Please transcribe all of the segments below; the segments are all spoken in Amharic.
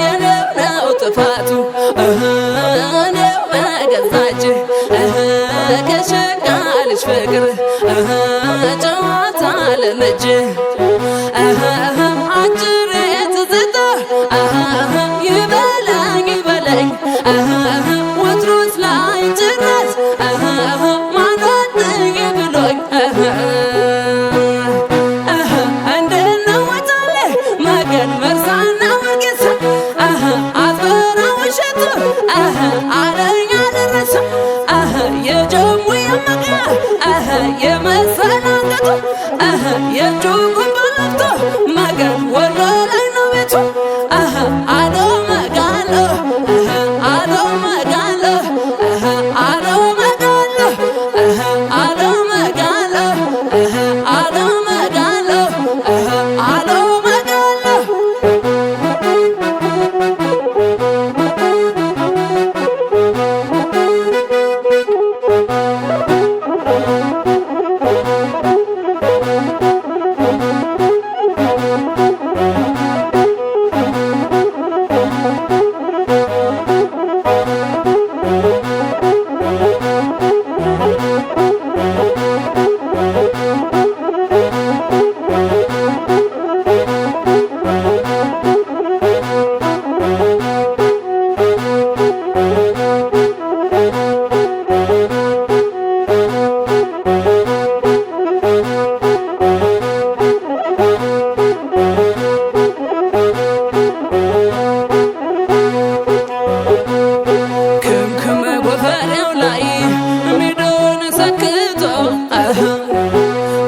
የነው ጥፋቱ እኔው በገዛች ከሸቃልሽ ፍቅር ጨዋታ ለመጅ አጭር ትዝታ ይበለኝ ይበለኝ ወትሮስ ላይ ጭረት ማናጥኝ ብሎኝ እንደነወጣለ መገን መርሳና ወርጌሳ አዝበራ ውሸቱ አለኝ አልረሳ የጀሙ የመቃ የመሰናገቱ የእጁ ጉንባለፍቶ መገን ወሎ ላይ ነው ቤቱ አሎ መጋሎ አሎ መጋሎ አሎ መጋሎ አሎ መጋሎ አሎ መጋሎ አሎ መጋሎ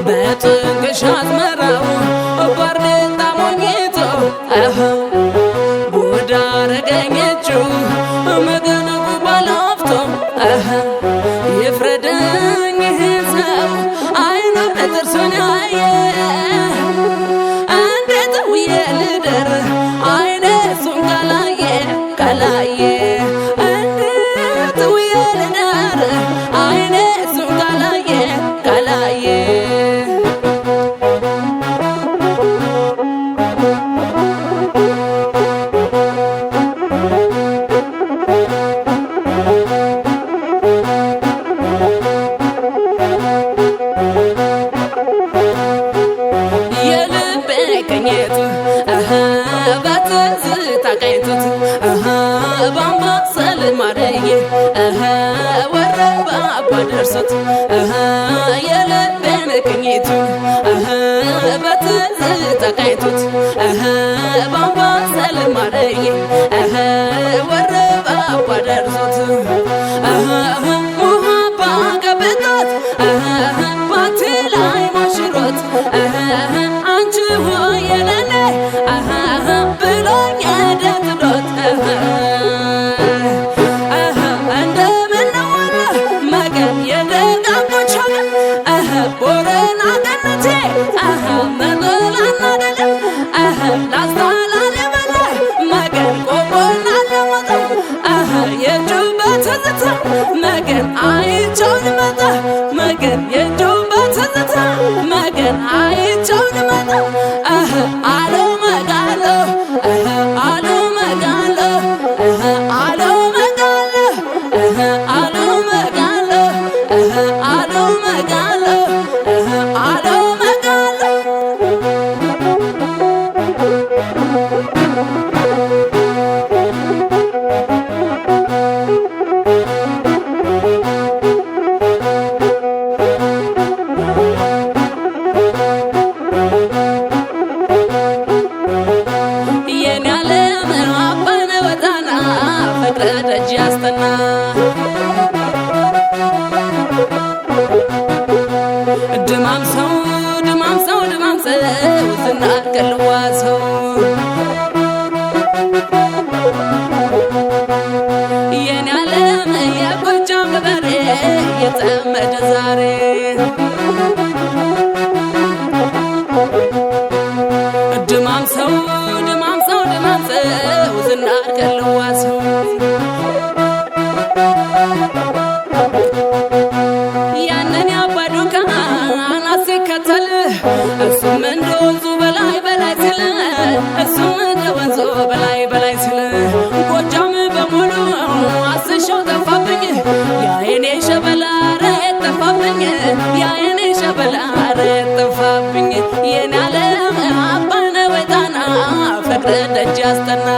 በጥንቅሻት መራው ባርኔጣ ሞኝቶ ጉድ አረገኘቹ መገነቡ ባላፍቶ ይፍረደኝ ይሄ ሰው አይኑ ጥርሱን ያየ እንዴት ውዬ ልደር አይኔ እሱን ካላየ ካላየ እንዴት ውዬ ልደር አይኔ እሱን ካላየ ካላየ ቅኝቱ በትዝታ ቀኝቱት ባምባሰል ማረዬ ወረባ አባ ደርሶት የልቤን ቅኝቱ በትዝታ ቀኝቱት ባምባሰል ማረዬ ወረባ አባ ደርሶት ሙሃባ ገብቶት ባቲ ላይ ሞሽሮት አንቺ ሆይ ለኔ ብሎኝ ደትዶት እንደምን ነው መገን የደጋጎች ሀገር ቦረና ገነቴ መጦላና ደለም ላስታላል የመለ መገን ቆቦና ለሞጠ የጁባ ትዝታ መገን አይቼው ልመጣ መገን የጁባ ትዝታ መገን አይቼው ልመጣ አሎ መጋሎ አሎ መጋሎ አሎ መጋሎ አሎ መጋሎ አሎ መጋሎ አሎ መጋሎ ደጅ ያስጠና ድማም ሰው ድማም ሰው ድማም ሰው ዝናር ቀልዋ ሰው የኔ ዓለም የጎጃም ገበሬ የጠመደ ዛሬ ድማም ሰው ድማም ሰው ድማም ሰው ዝናር ቀልዋ ሰው ያንን ያባዱካን አሲከተል እሱም እንደ ወንዙ በላይ በላይ ሲል እሱም እንደ ወንዙ ዝና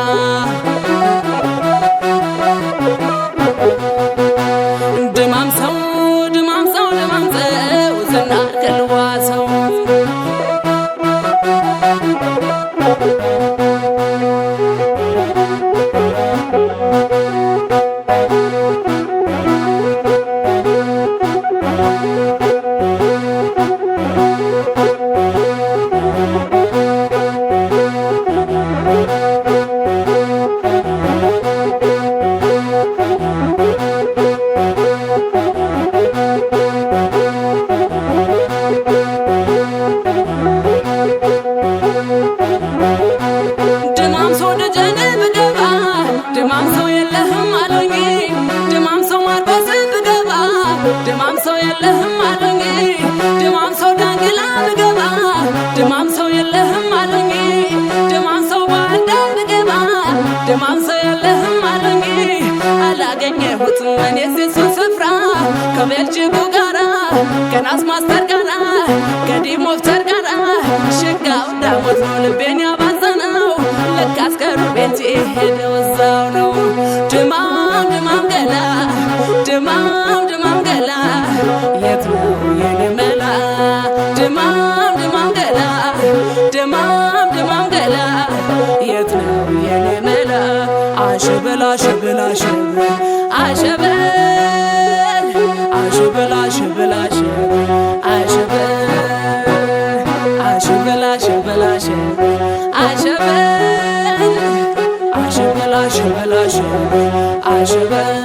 ድማም ሰው ድማም ሰው ድማም ሰው ዝናር ከልዋሰው ድማም ሰው ደጀን ብገባ ድማም ሰው የለህም አሉኝ ድማም ሰው ማርቆስ ብገባ ድማም ሰው የለህም አሉኝ ድማም ሰው ዳንግላ ብገባ ድማም ሰው የለህም አሉኝ ድማም ሰው ባንዳ ብገባ ድማም ሰው የለህም አሉኝ አላገኘሁትም እኔስ የሱን ስፍራ ከቤልጅጉ ጋራ ከናስ ማስተር ጋራ ከዲሞፍተር ጋራ ሽጋው ዳሞት ነው ልቤን ያባዘነው ለካስ ከሩቤቴ ሄደው እዛው ነው ድማም ድማም ገላ ድማም ድማም ገላ የት ነው የኔ መላ ድማም ድማም ገላ ድማም ድማም ገላ የት ነው የኔ መላ አሸበል አሸበል አሸበል አሸበል አሸበል አሸበል አሸበል አሸበል አሸበል አሸበል አሸበል አሸበል አሸበል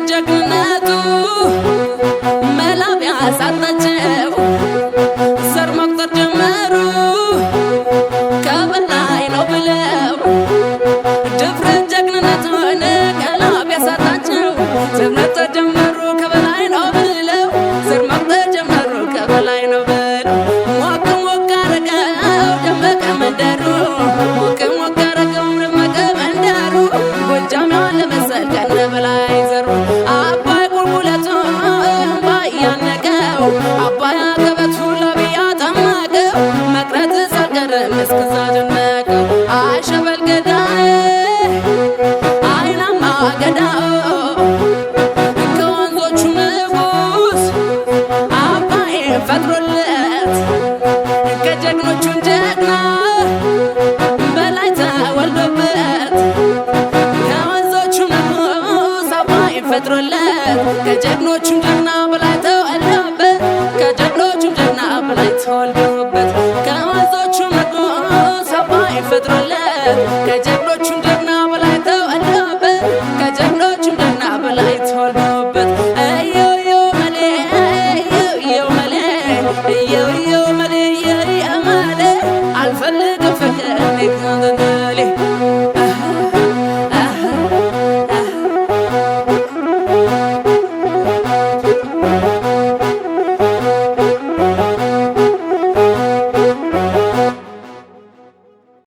ጀግንነቱ መላብ ያሳጣቸው ዘር መቁጠር ጀመሩ ከበላይ ነው ብለው ድፍረት ጀግንነቱን መላብ ያሳጣቸው ዘር መቁጠር ጀመሩ ከበላይ ነው ብለው ዘር መቁጠር ጀመሩ ከበላይ ነው ብለው ሞቅ ሞቅ አረገው ደመቀ መንደሩ ሞቅ ሞቅ አረገው ደመቀ መንደሩ ጎጃም ያለ መሰል ከነ በላይ ዘሩ አባይ ቁልቁለቱን ባያነቀው አባይ አቀበቱ ለብያ ጠመቀው መቅረት ሳልቀርም እስከዛ ደነቀው አሸበል ገዳይ አይናማ ገዳው ከወንዞቹ ንጉስ አባይ ፈጥሮለት ከጀግኖቹን ጀግና በላይ ተወልዶበት ፈጥሮለት ከጀግኖቹም ጀግና በላይ ተወልዶበት ከጀግኖቹም ጀግና በላይ ተወልዶበት ከወንዞቹም ንጉስ አባይ ፈጥሮለት ከጀግኖቹም ጀግና